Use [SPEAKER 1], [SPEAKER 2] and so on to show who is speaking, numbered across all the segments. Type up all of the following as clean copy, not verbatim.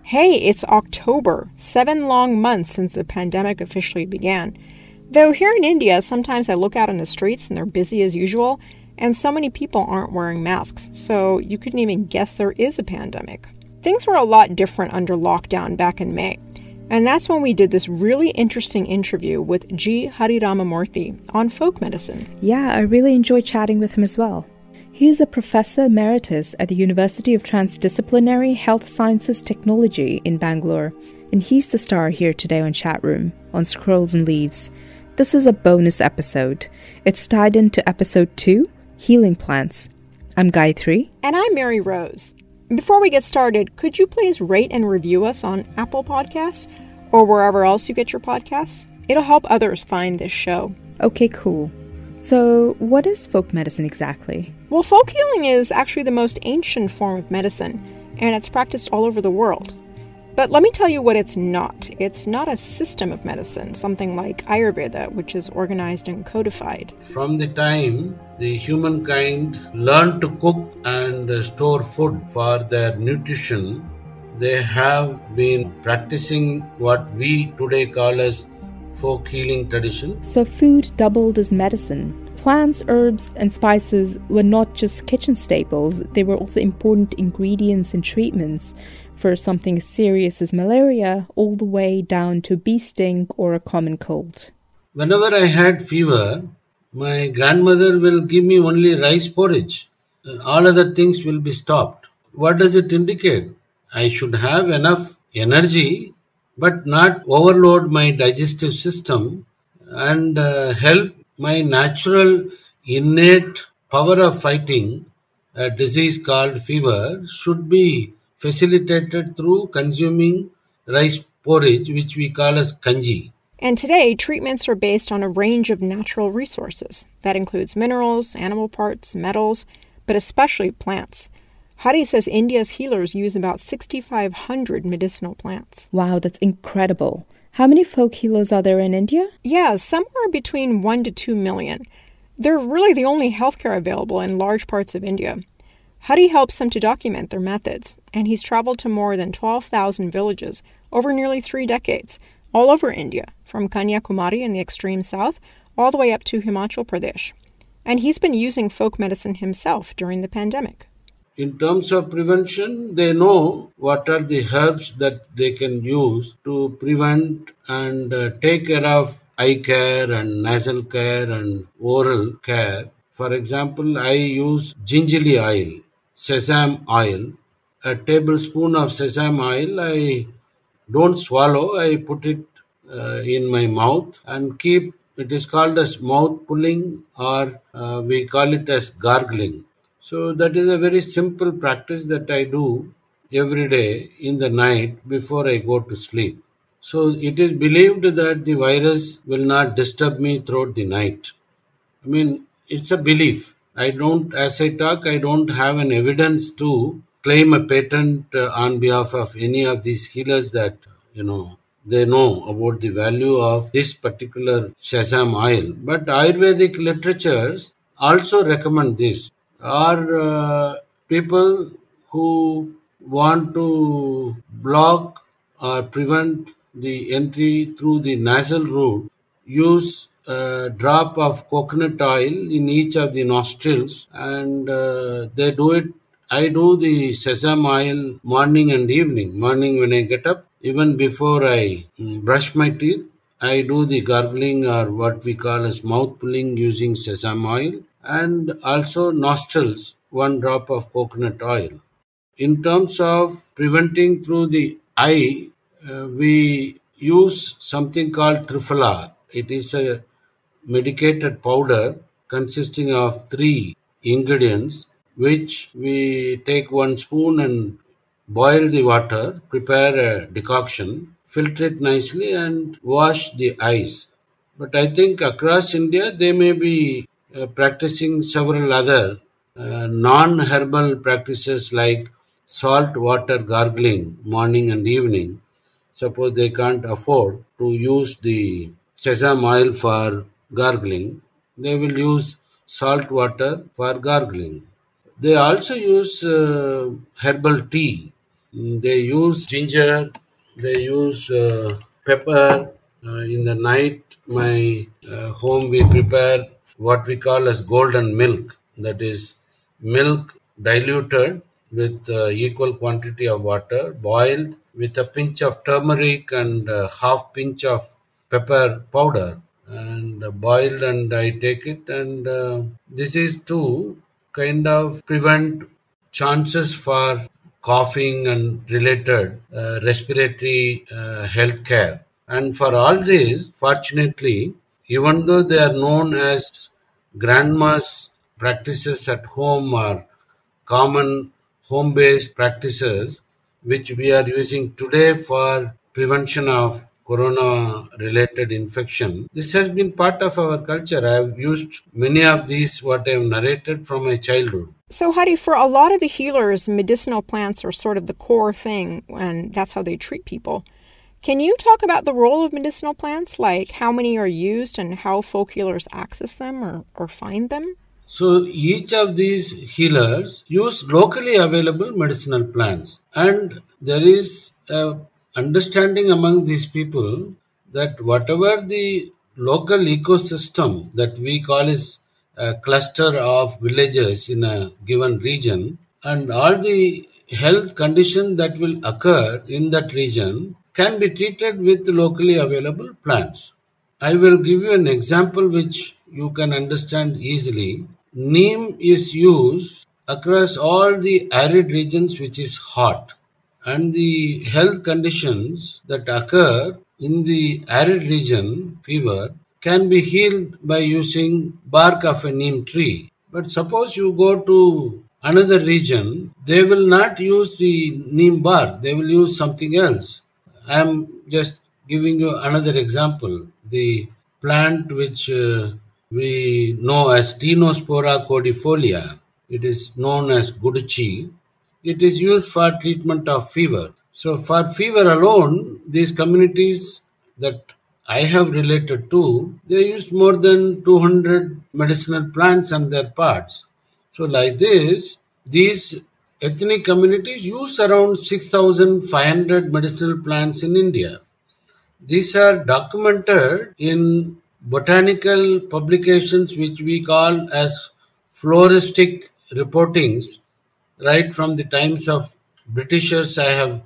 [SPEAKER 1] Hey, it's October, 7 long months since the pandemic officially began. Though here in India, sometimes I look out on the streets and they're busy as usual, and so many people aren't wearing masks, so you couldn't even guess there is a pandemic. Things were a lot different under lockdown back in May, and that's when we did this really interesting interview with G. Hariramamurthi on folk medicine.
[SPEAKER 2] Yeah, I really enjoyed chatting with him as well. He is a professor emeritus at the University of Trans-Disciplinary Health Sciences Technology in Bangalore, and he's the star here today on Chatroom, on Scrolls and Leaves. This is a bonus episode. It's tied into episode 2, Healing Plants. I'm Gayathri.
[SPEAKER 1] And I'm Mary Rose. Before we get started, could you please rate and review us on Apple Podcasts or wherever else you get your podcasts? It'll help others find this show.
[SPEAKER 2] Okay, cool. So, what is folk medicine exactly?
[SPEAKER 1] Well, folk healing is actually the most ancient form of medicine, and it's practiced all over the world. But let me tell you what it's not. It's not a system of medicine, something like Ayurveda, which is organized and codified.
[SPEAKER 3] From the time the humankind learned to cook and store food for their nutrition, they have been practicing what we today call as folk healing tradition.
[SPEAKER 2] So food doubled as medicine. Plants, herbs, and spices were not just kitchen staples, they were also important ingredients in treatments for something as serious as malaria, all the way down to bee sting or a common cold.
[SPEAKER 3] Whenever I had fever, my grandmother will give me only rice porridge. All other things will be stopped. What does it indicate? I should have enough energy but not overload my digestive system and help my natural innate power of fighting a disease called fever should be facilitated through consuming rice porridge, which we call as kanji.
[SPEAKER 1] And today, treatments are based on a range of natural resources. That includes minerals, animal parts, metals, but especially plants. Hari says India's healers use about 6,500 medicinal plants.
[SPEAKER 2] Wow, that's incredible. How many folk healers are there in India?
[SPEAKER 1] Yeah, somewhere between 1 to 2 million. They're really the only healthcare available in large parts of India. Hari helps them to document their methods, and he's traveled to more than 12,000 villages over nearly 3 decades, all over India, from Kanyakumari in the extreme south all the way up to Himachal Pradesh. And he's been using folk medicine himself during the pandemic.
[SPEAKER 3] In terms of prevention, they know what are the herbs that they can use to prevent and take care of eye care and nasal care and oral care. For example, I use gingerly oil, sesame oil. A tablespoon of sesame oil, I don't swallow, I put it in my mouth and keep, it is called as mouth pulling or we call it as gargling. So that is a very simple practice that I do every day in the night before I go to sleep. So it is believed that the virus will not disturb me throughout the night. I mean, it's a belief. As I talk, I don't have an evidence to claim a patent on behalf of any of these healers that, they know about the value of this particular sesame oil. But Ayurvedic literatures also recommend this. Are people who want to block or prevent the entry through the nasal route use a drop of coconut oil in each of the nostrils and they do it. I do the sesame oil morning and evening. Morning when I get up, even before I brush my teeth, I do the gargling or what we call as mouth pulling using sesame oil. And also nostrils, 1 drop of coconut oil. In terms of preventing through the eye, we use something called Triphala. It is a medicated powder consisting of 3 ingredients, which we take 1 spoon and boil the water, prepare a decoction, filter it nicely and wash the eyes. But I think across India, they may be practicing several other non-herbal practices like salt water gargling morning and evening. Suppose they can't afford to use the sesame oil for gargling, they will use salt water for gargling. They also use herbal tea They use ginger, they use pepper. In the night, my home we prepare what we call as golden milk. That is milk diluted with equal quantity of water, boiled with a pinch of turmeric and half pinch of pepper powder, and boiled, and I take it, and this is to kind of prevent chances for coughing and related respiratory health care. And for all this, fortunately, even though they are known as grandma's practices at home or common home based practices, which we are using today for prevention of corona related infection, this has been part of our culture. I have used many of these, what I have narrated, from my childhood.
[SPEAKER 1] So, Hari, for a lot of the healers, medicinal plants are sort of the core thing, and that's how they treat people. Can you talk about the role of medicinal plants, like how many are used and how folk healers access them or find them?
[SPEAKER 3] So each of these healers use locally available medicinal plants, and there is a understanding among these people that whatever the local ecosystem that we call is a cluster of villages in a given region, and all the health condition that will occur in that region can be treated with locally available plants. I will give you an example which you can understand easily. Neem is used across all the arid regions which is hot, and the health conditions that occur in the arid region, fever, can be healed by using bark of a neem tree. But suppose you go to another region, they will not use the neem bark, they will use something else. I am just giving you another example. The plant which we know as Tinospora cordifolia, it is known as guduchi. It is used for treatment of fever. So for fever alone, these communities that I have related to, they use more than 200 medicinal plants and their parts. So like this, these ethnic communities use around 6,500 medicinal plants in India. These are documented in botanical publications which we call as floristic reportings. Right from the times of Britishers I have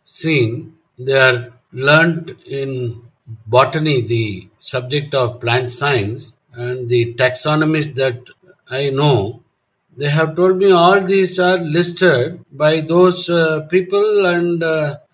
[SPEAKER 3] seen, they are learnt in botany, the subject of plant science, and the taxonomists that I know, they have told me all these are listed by those people, and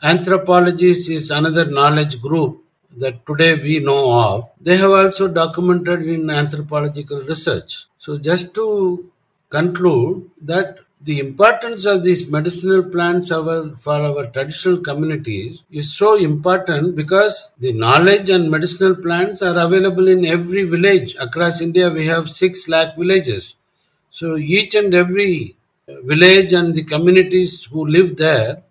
[SPEAKER 3] anthropologists is another knowledge group that today we know of. They have also documented in anthropological research. So just to conclude that the importance of these medicinal plants for our traditional communities is so important because the knowledge and medicinal plants are available in every village. Across India, we have 6 lakh villages. So each and every village and the communities who live there,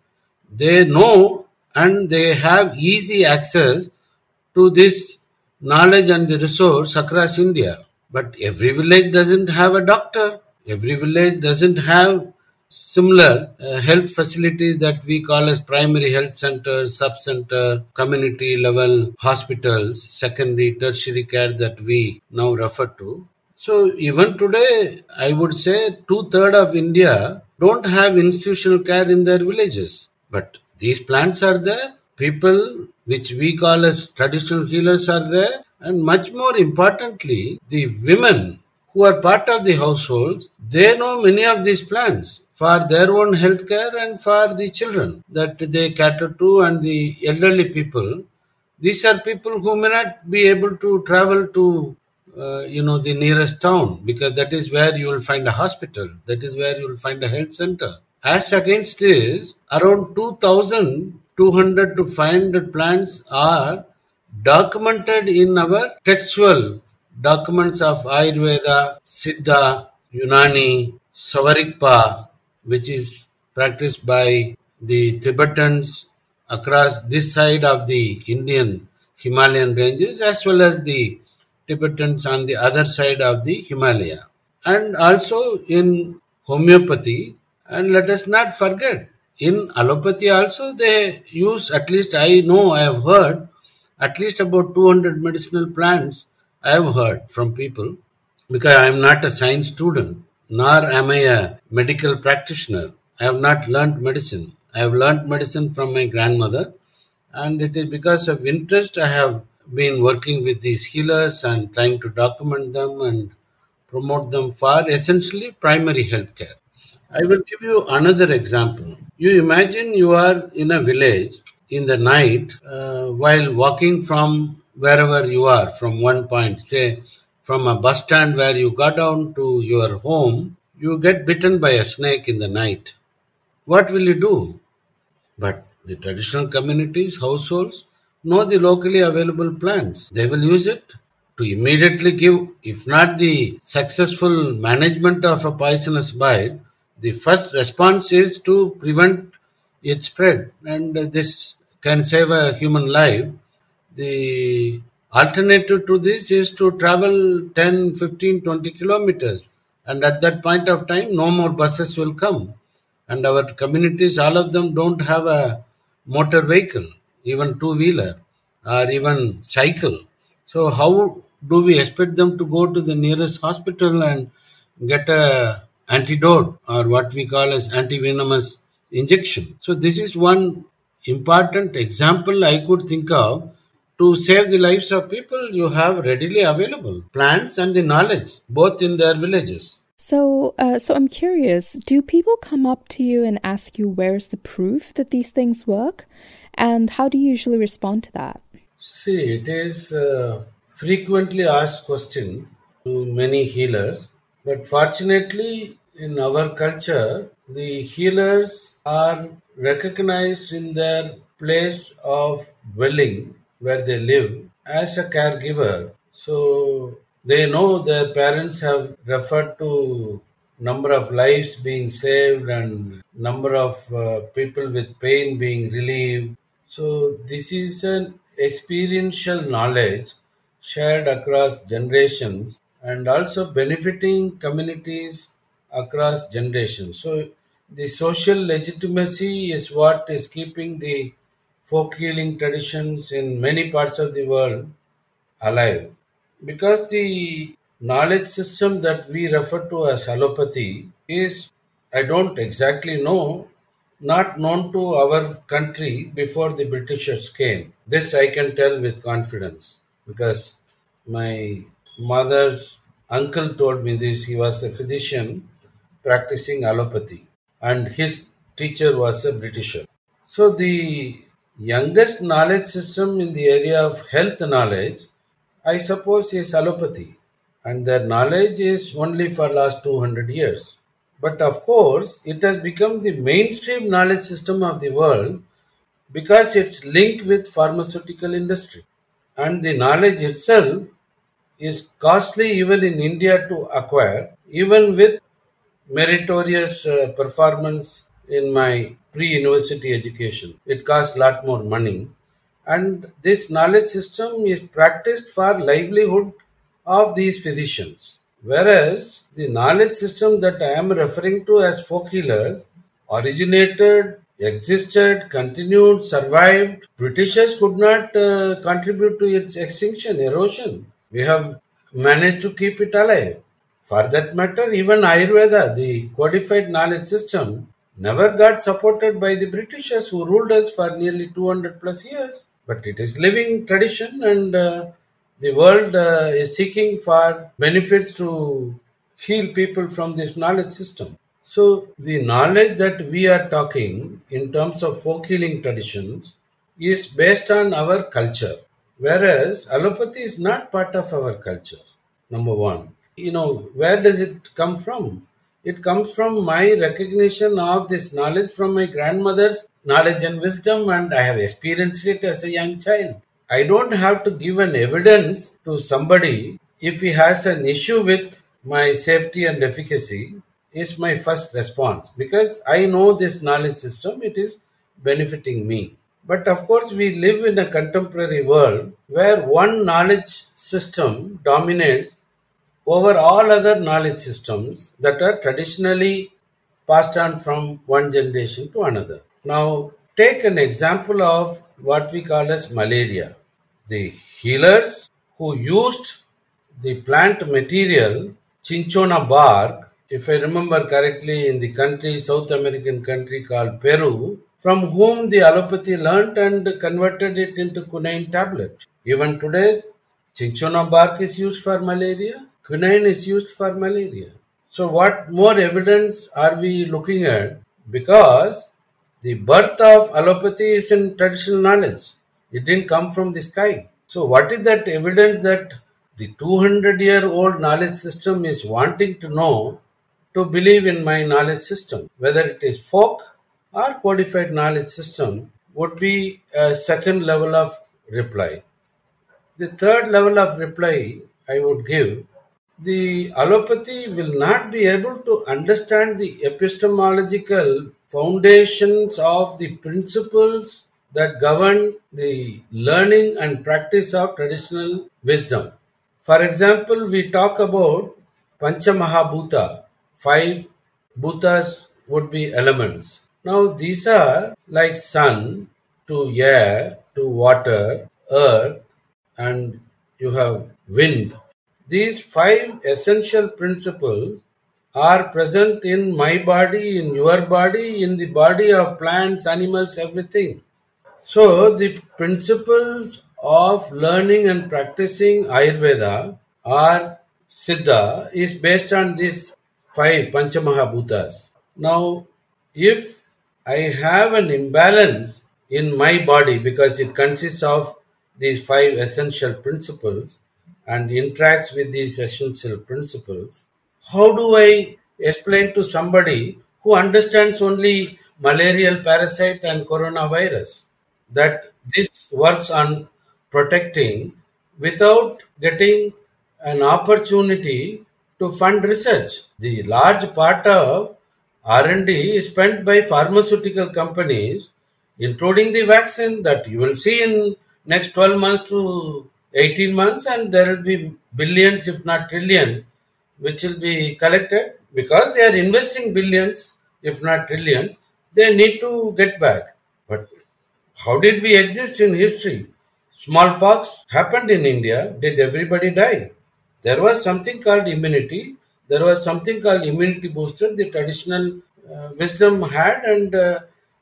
[SPEAKER 3] they know and they have easy access to this knowledge and the resource across India. But every village doesn't have a doctor. Every village doesn't have similar health facilities that we call as primary health centers, sub-center, community level hospitals, secondary, tertiary care that we now refer to. So even today, I would say 2/3 of India don't have institutional care in their villages. But these plants are there. People which we call as traditional healers are there. And much more importantly, the women who are part of the households, they know many of these plants for their own health care and for the children that they cater to and the elderly people. These are people who may not be able to travel to the nearest town, because that is where you will find a hospital, that is where you will find a health center. As against this, around 2,200 to 500 plants are documented in our textual documents of Ayurveda, Siddha, Unani, Savarikpa, which is practiced by the Tibetans across this side of the Indian Himalayan ranges, as well as the Tibetans on the other side of the Himalaya. And also in homeopathy, and let us not forget, In allopathy also they use, at least I know, I have heard, at least about 200 medicinal plants I have heard from people, because I am not a science student, nor am I a medical practitioner. I have not learnt medicine. I have learnt medicine from my grandmother, and it is because of interest I have been working with these healers and trying to document them and promote them for essentially primary health care. I will give you another example. You imagine you are in a village in the night while walking from wherever you are, from one point, say from a bus stand where you got down to your home, you get bitten by a snake in the night. What will you do? But the traditional communities, households, know the locally available plants. They will use it to immediately give, if not the successful management of a poisonous bite, the first response is to prevent its spread. And this can save a human life. The alternative to this is to travel 10, 15, 20 kilometers. And at that point of time, no more buses will come. And our communities, all of them don't have a motor vehicle, even two-wheeler or even cycle. So how do we expect them to go to the nearest hospital and get a antidote, or what we call as antivenomous injection? So this is one important example I could think of to save the lives of people. You have readily available plants and the knowledge both in their villages.
[SPEAKER 2] So I'm curious, do people come up to you and ask you where's the proof that these things work? And how do you usually respond to that?
[SPEAKER 3] See, it is a frequently asked question to many healers. But fortunately, in our culture, the healers are recognized in their place of dwelling where they live as a caregiver. So they know their parents have referred to number of lives being saved and number of people with pain being relieved. So this is an experiential knowledge shared across generations and also benefiting communities across generations. So the social legitimacy is what is keeping the folk healing traditions in many parts of the world alive. Because the knowledge system that we refer to as allopathy is, I don't exactly know, not known to our country before the Britishers came. This I can tell with confidence because my mother's uncle told me this. He was a physician practicing allopathy, and his teacher was a Britisher. So the youngest knowledge system in the area of health knowledge, I suppose, is allopathy, and their knowledge is only for last 200 years. But of course, it has become the mainstream knowledge system of the world because it's linked with pharmaceutical industry, and the knowledge itself is costly even in India to acquire, even with meritorious performance in my pre-university education. It costs a lot more money, and this knowledge system is practiced for livelihood of these physicians. Whereas the knowledge system that I am referring to as folk healers originated, existed, continued, survived. Britishers could not contribute to its extinction, erosion. We have managed to keep it alive. For that matter, even Ayurveda, the codified knowledge system, never got supported by the Britishers who ruled us for nearly 200 plus years. But it is living tradition, and the world is seeking for benefits to heal people from this knowledge system. So the knowledge that we are talking in terms of folk healing traditions is based on our culture, whereas allopathy is not part of our culture. Number one, where does it come from? It comes from my recognition of this knowledge from my grandmother's knowledge and wisdom, and I have experienced it as a young child. I don't have to give an evidence to somebody if he has an issue with my safety and efficacy, is my first response, because I know this knowledge system, it is benefiting me. But of course, we live in a contemporary world where one knowledge system dominates over all other knowledge systems that are traditionally passed on from one generation to another. Now, take an example of what we call as malaria. The healers who used the plant material, cinchona bark, if I remember correctly, in the country, South American country called Peru, from whom the allopathy learnt and converted it into quinine tablet. Even today, cinchona bark is used for malaria, quinine is used for malaria. So, what more evidence are we looking at? Because the birth of allopathy is in traditional knowledge. It didn't come from the sky. So, what is that evidence that the 200-year-old knowledge system is wanting to know to believe in my knowledge system? Whether it is folk or codified knowledge system would be a second level of reply. The third level of reply I would give, the allopathy will not be able to understand the epistemological foundations of the principles that govern the learning and practice of traditional wisdom. For example, we talk about Panchamahabhuta. Five bhutas would be elements. Now, these are like sun, to air, to water, earth, and you have wind. These five essential principles are present in my body, in your body, in the body of plants, animals, everything. So, the principles of learning and practicing Ayurveda or Siddha is based on these five Panchamahabhutas. Now, if I have an imbalance in my body because it consists of these five essential principles and interacts with these essential principles, how do I explain to somebody who understands only malarial parasite and coronavirus that this works on protecting without getting an opportunity to fund research? The large part of R&D is spent by pharmaceutical companies, including the vaccine that you will see in next 12 months to 18 months, and there will be billions, if not trillions, which will be collected because they are investing billions, if not trillions. They need to get back. But how did we exist in history? Smallpox happened in India. Did everybody die? There was something called immunity. There was something called immunity booster. The traditional wisdom had, and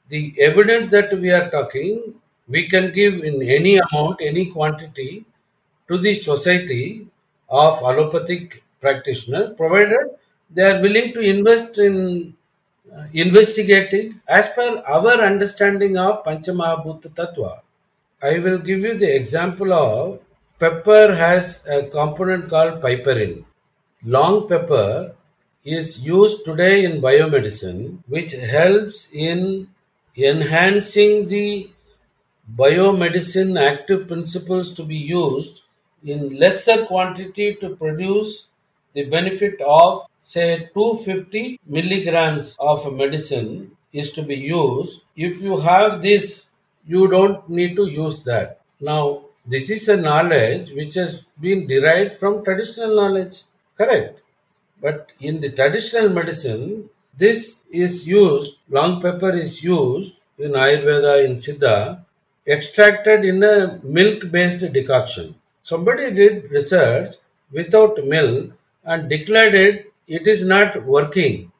[SPEAKER 3] the evidence that we are talking, we can give in any amount, any quantity to the society of allopathic practitioners, provided they are willing to invest in investigating as per our understanding of Panchamahabhuta Tattva. I will give you the example of pepper has a component called piperin. Long pepper is used today in biomedicine, which helps in enhancing the biomedicine active principles to be used in lesser quantity to produce the benefit of, say, 250 milligrams of a medicine is to be used. If you have this, you don't need to use that. Now, this is a knowledge which has been derived from traditional knowledge, correct? But in the traditional medicine, this is used, long pepper is used in Ayurveda, in Siddha, extracted in a milk-based decoction. Somebody did research without milk and declared it is not working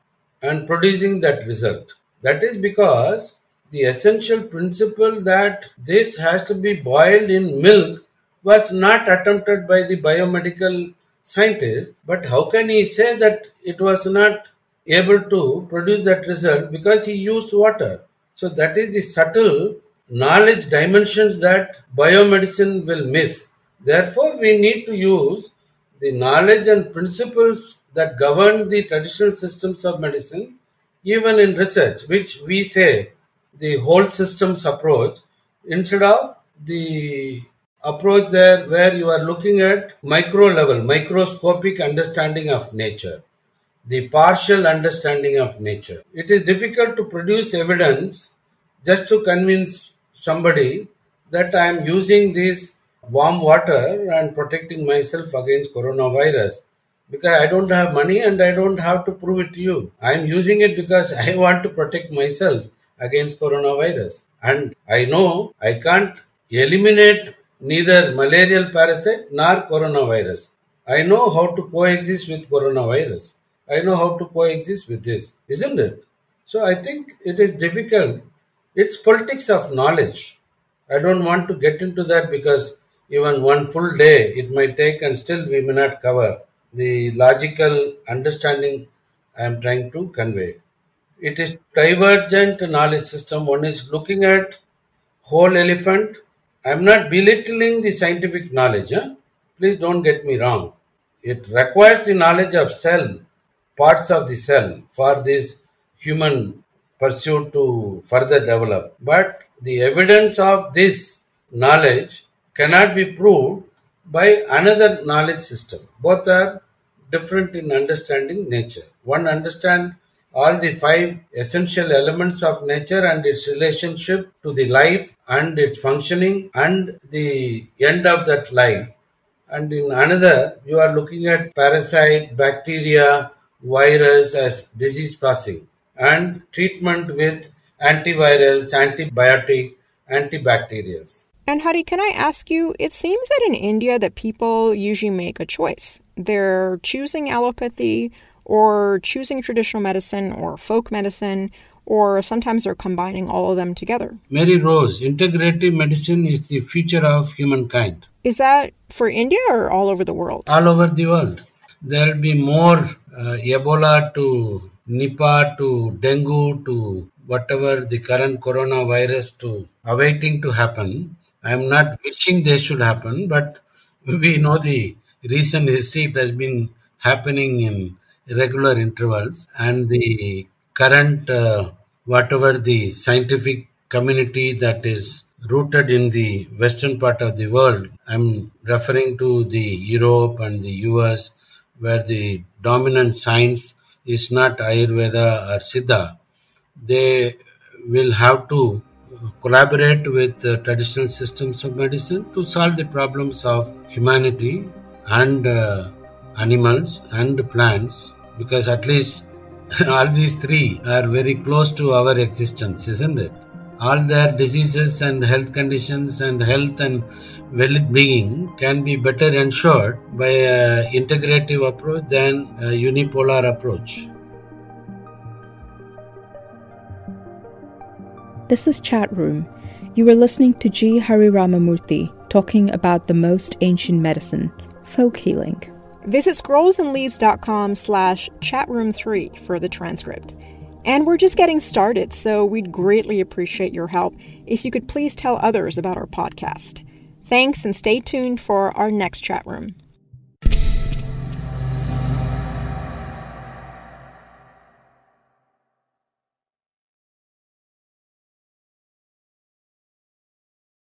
[SPEAKER 3] and producing that result. That is because the essential principle that this has to be boiled in milk was not attempted by the biomedical scientist. But how can he say that it was not able to produce that result? Because he used water. So that is the subtle knowledge dimensions that biomedicine will miss. Therefore, we need to use the knowledge and principles that govern the traditional systems of medicine, even in research, which we say the whole systems approach, instead of the approach there where you are looking at micro level, microscopic understanding of nature, the partial understanding of nature. It is difficult to produce evidence just to convince somebody that I am using this warm water and protecting myself against coronavirus because I don't have money and I don't have to prove it to you. I am using it because I want to protect myself. against coronavirus. And I know I can't eliminate neither malarial parasite nor coronavirus. I know how to coexist with coronavirus. I know how to coexist with this, isn't it? So I think it is difficult. It's politics of knowledge. I don't want to get into that because even one full day it might take and still we may not cover the logical understanding I am trying to convey. It is divergent knowledge system. One is looking at whole elephant. I'm not belittling the scientific knowledge. Please don't get me wrong. It requires the knowledge of cell, parts of the cell for this human pursuit to further develop. But the evidence of this knowledge cannot be proved by another knowledge system. Both are different in understanding nature. One understands all the five essential elements of nature and its relationship to the life and its functioning and the end of that life. And in another, you are looking at parasite, bacteria, virus as disease causing and treatment with antivirals, antibiotic, antibacterials.
[SPEAKER 1] And Hari, can I ask you, it seems that in India that people usually make a choice. They're choosing allopathy or choosing traditional medicine or folk medicine, or sometimes they're combining all of them together.
[SPEAKER 3] Mary Rose, integrative medicine is the future of humankind.
[SPEAKER 1] Is that for India or all over the world?
[SPEAKER 3] All over the world. There will be more Ebola to Nipah to dengue to whatever the current coronavirus to awaiting to happen. I am not wishing they should happen, but we know the recent history. It has been happening in regular intervals, and the current whatever the scientific community that is rooted in the western part of the world, I'm referring to the Europe and the US, where the dominant science is not Ayurveda or Siddha. They will have to collaborate with traditional systems of medicine to solve the problems of humanity and animals and plants, because at least all these three are very close to our existence, isn't it? All their diseases and health conditions and health and well-being can be better ensured by an integrative approach than a unipolar approach.
[SPEAKER 2] This is Chatroom. You were listening to G. Hariramamurthi talking about the most ancient medicine, folk healing.
[SPEAKER 1] Visit scrollsandleaves.com/chatroom3 for the transcript. And we're just getting started, so we'd greatly appreciate your help if you could please tell others about our podcast. Thanks, and stay tuned for our next chat room.